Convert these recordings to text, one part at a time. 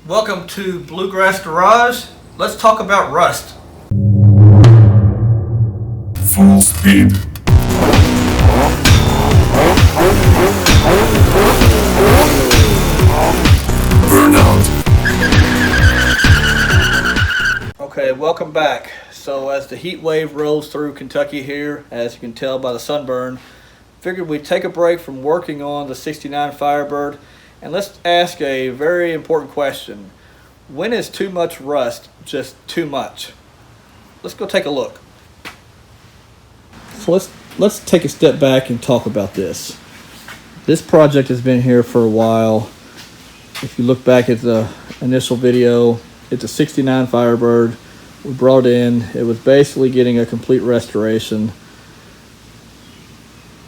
Welcome to Bluegrass Garage. Let's talk about rust. Full speed. Burnout. Okay, welcome back. So as the heat wave rolls through Kentucky here, as you can tell by the sunburn, figured we'd take a break from working on the 69 Firebird and let's ask a very important question. When is too much rust just too much? Let's go take a look. So let's take a step back and talk about this. This project has been here for a while. If you look back at the initial video, it's a 69 Firebird. We brought in, it was basically getting a complete restoration.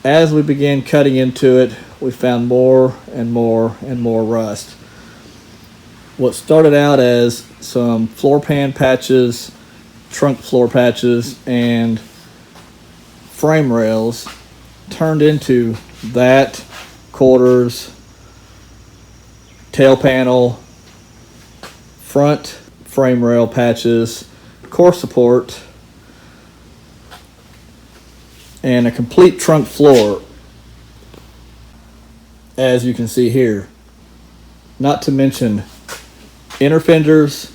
As we began cutting into it, we found more and more and more rust. What started out as some floor pan patches, trunk floor patches, and frame rails turned into that, quarters, tail panel, front frame rail patches, core support, and a complete trunk floor, as you can see here. Not to mention inner fenders,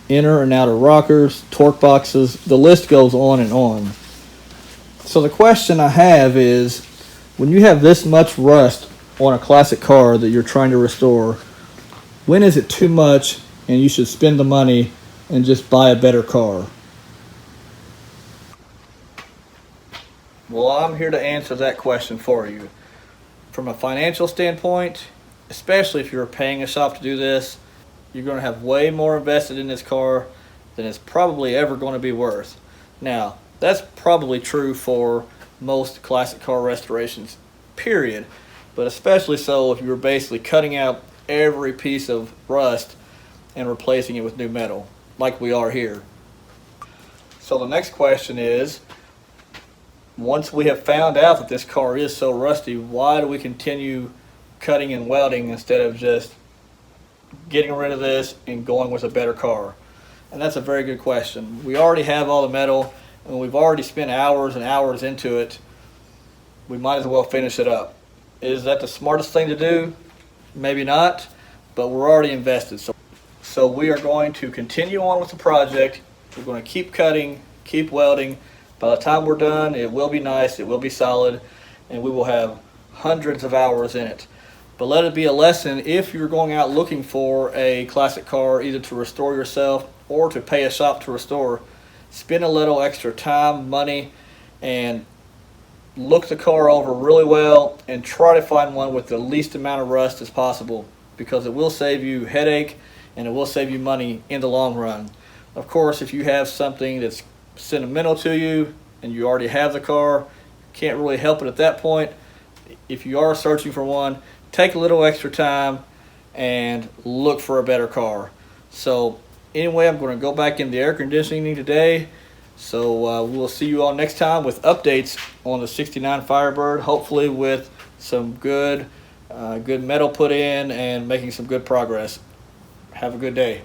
inner and outer rockers, torque boxes, the list goes on and on. So the question I have is, when you have this much rust on a classic car that you're trying to restore, when is it too much and you should spend the money and just buy a better car? Well, I'm here to answer that question for you. From a financial standpoint, especially if you're paying a shop to do this, you're going to have way more invested in this car than it's probably ever going to be worth. Now, that's probably true for most classic car restorations, period. But especially so if you're basically cutting out every piece of rust and replacing it with new metal, like we are here. So the next question is, once we have found out that this car is so rusty, why do we continue cutting and welding instead of just getting rid of this and going with a better car? And that's a very good question. We already have all the metal and we've already spent hours and hours into it. We might as well finish it up. Is that the smartest thing to do? Maybe not, but we're already invested. So we are going to continue on with the project. We're going to keep cutting, keep welding. By the time we're done, it will be nice, it will be solid, and we will have hundreds of hours in it. But let it be a lesson if you're going out looking for a classic car, either to restore yourself or to pay a shop to restore. Spend a little extra time, money, and look the car over really well and try to find one with the least amount of rust as possible, because it will save you headache and it will save you money in the long run. Of course, if you have something that's sentimental to you and you already have the car, can't really help it at that point. If you are searching for one, take a little extra time and look for a better car. So anyway, I'm going to go back in the air conditioning today. So we'll see you all next time with updates on the 69 Firebird, hopefully with some good metal put in and making some good progress. Have a good day.